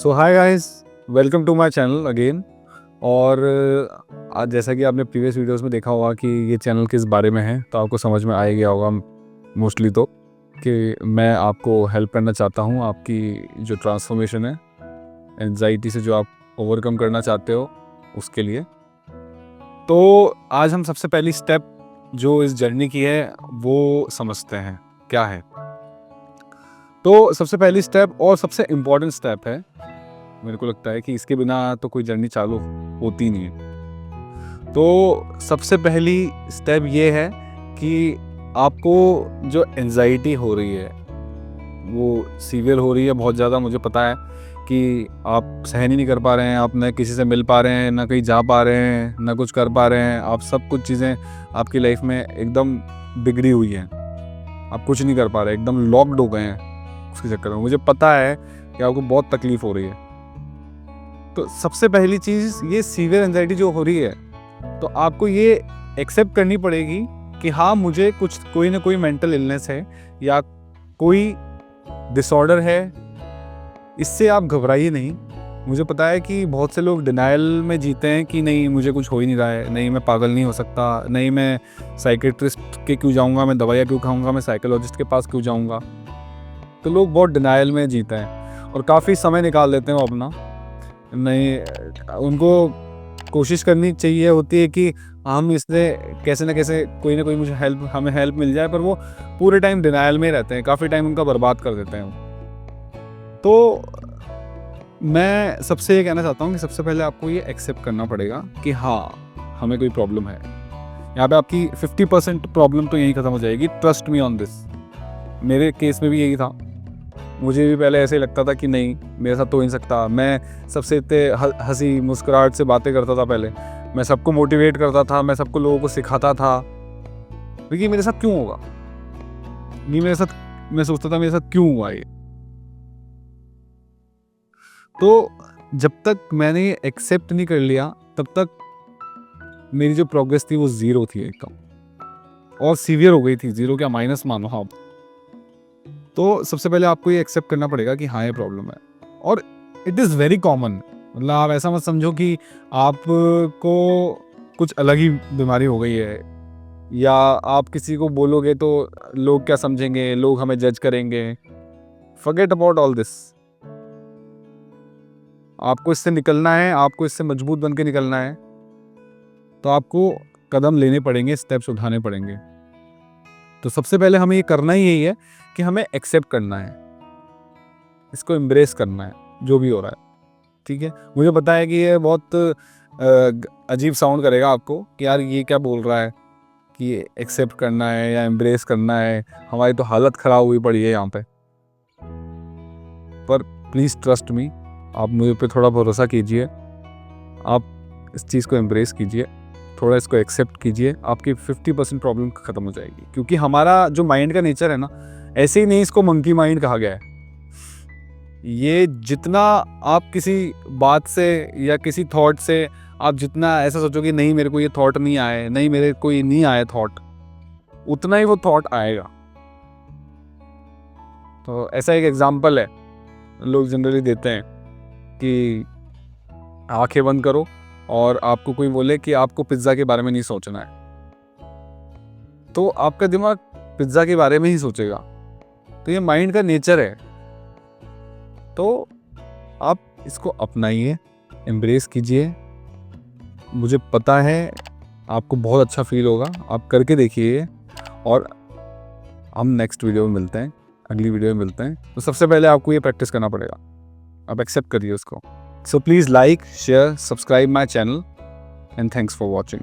So hi guys, welcome to my channel again. और आज जैसा कि आपने प्रीवियस वीडियोस में देखा होगा कि ये चैनल किस बारे में है, तो आपको समझ में आ ही गया होगा मोस्टली तो कि मैं आपको हेल्प करना चाहता हूँ आपकी जो ट्रांसफॉर्मेशन है, एंजाइटी से जो आप ओवरकम करना चाहते हो उसके लिए। तो आज हम सबसे पहली स्टेप जो इस जर्नी की है वो समझते हैं क्या है। तो सबसे पहली स्टेप और सबसे इम्पॉर्टेंट स्टेप है, मेरे को लगता है कि इसके बिना तो कोई जर्नी चालू होती नहीं है। तो सबसे पहली स्टेप ये है कि आपको जो एंजाइटी हो रही है वो सीवियर हो रही है बहुत ज़्यादा। मुझे पता है कि आप सहन ही नहीं कर पा रहे हैं, आप ना किसी से मिल पा रहे हैं, ना कहीं जा पा रहे हैं, ना कुछ कर पा रहे हैं। आप सब कुछ चीज़ें आपकी लाइफ में एकदम बिगड़ी हुई हैं, आप कुछ नहीं कर पा रहे, एकदम लॉक्ड हो गए हैं उसके चक्कर में। मुझे पता है कि आपको बहुत तकलीफ़ हो रही है। तो सबसे पहली चीज़ ये सीवियर एंजाइटी जो हो रही है, तो आपको ये एक्सेप्ट करनी पड़ेगी कि हाँ, मुझे कोई ना कोई मेंटल इलनेस है या कोई डिसऑर्डर है। इससे आप घबराइए नहीं। मुझे पता है कि बहुत से लोग डिनायल में जीते हैं कि नहीं, मुझे कुछ हो ही नहीं रहा है, नहीं मैं पागल नहीं हो सकता, नहीं मैं साइकेट्रिस्ट के क्यों जाऊँगा, मैं दवाइयाँ क्यों खाऊँगा, मैं साइकोलॉजिस्ट के पास क्यों जाऊँगा। तो लोग बहुत डिनायल में जीते हैं और काफ़ी समय निकाल देते हैं वो अपना। नहीं, उनको कोशिश करनी चाहिए होती है कि हम इससे कैसे ना कैसे कोई ना कोई हमें हेल्प मिल जाए, पर वो पूरे टाइम डिनायल में रहते हैं, काफ़ी टाइम उनका बर्बाद कर देते हैं। तो मैं सबसे ये कहना चाहता हूँ कि सबसे पहले आपको ये एक्सेप्ट करना पड़ेगा कि हाँ, हमें कोई प्रॉब्लम है। यहाँ पे आपकी 50% प्रॉब्लम तो यहीं ख़त्म हो जाएगी। Trust me on this. मेरे केस में भी यही था। मुझे भी पहले ऐसे ही लगता था कि नहीं, मेरे साथ तो हो नहीं सकता। मैं सबसे इतने हंसी मुस्कुराहट से बातें करता था पहले, मैं सबको मोटिवेट करता था, मैं सबको लोगों को सिखाता था, क्योंकि मेरे साथ क्यों होगा ये मेरे साथ, मैं सोचता था मेरे साथ क्यों हुआ ये। तो जब तक मैंने ये एक्सेप्ट नहीं कर लिया तब तक मेरी जो प्रोग्रेस थी वो ज़ीरो थी एकदम, और सीवियर हो गई थी। ज़ीरो क्या, माइनस मानो हाँ। तो सबसे पहले आपको ये एक्सेप्ट करना पड़ेगा कि हाँ, ये प्रॉब्लम है और इट इज़ वेरी कॉमन। मतलब आप ऐसा मत समझो कि आपको कुछ अलग ही बीमारी हो गई है, या आप किसी को बोलोगे तो लोग क्या समझेंगे, लोग हमें जज करेंगे। Forget about all this. आपको इससे निकलना है, आपको इससे मजबूत बन के निकलना है, तो आपको कदम लेने पड़ेंगे, स्टेप्स उठाने पड़ेंगे। तो सबसे पहले हमें ये करना ही यही है कि हमें एक्सेप्ट करना है, इसको एम्ब्रेस करना है जो भी हो रहा है। ठीक है, मुझे पता है कि ये बहुत अजीब साउंड करेगा आपको कि यार ये क्या बोल रहा है कि एक्सेप्ट करना है या एम्ब्रेस करना है, हमारी तो हालत ख़राब हुई पड़ी है यहाँ पे। पर प्लीज़ ट्रस्ट मी, आप मुझे पे थोड़ा भरोसा कीजिए, आप इस चीज़ को एम्ब्रेस कीजिए, थोड़ा इसको एक्सेप्ट कीजिए, आपकी 50% प्रॉब्लम ख़त्म हो जाएगी। क्योंकि हमारा जो माइंड का नेचर है ना, ऐसे ही नहीं इसको मंकी माइंड कहा गया है। ये जितना आप किसी बात से या किसी थॉट से आप जितना ऐसा सोचोगे नहीं मेरे को ये थॉट नहीं आए, नहीं मेरे को ये नहीं आया थॉट, उतना ही वो थॉट आएगा। तो ऐसा एक एग्जांपल है लोग जनरली देते हैं कि आंखें बंद करो और आपको कोई बोले कि आपको पिज्ज़ा के बारे में नहीं सोचना है, तो आपका दिमाग पिज्ज़ा के बारे में ही सोचेगा। तो ये माइंड का नेचर है। तो आप इसको अपनाइए, एम्ब्रेस कीजिए। मुझे पता है आपको बहुत अच्छा फील होगा, आप करके देखिए। और हम नेक्स्ट वीडियो में मिलते हैं, अगली वीडियो में मिलते हैं। तो सबसे पहले आपको ये प्रैक्टिस करना पड़ेगा, आप एक्सेप्ट करिए उसको। So please like, share, subscribe my channel and thanks for watching.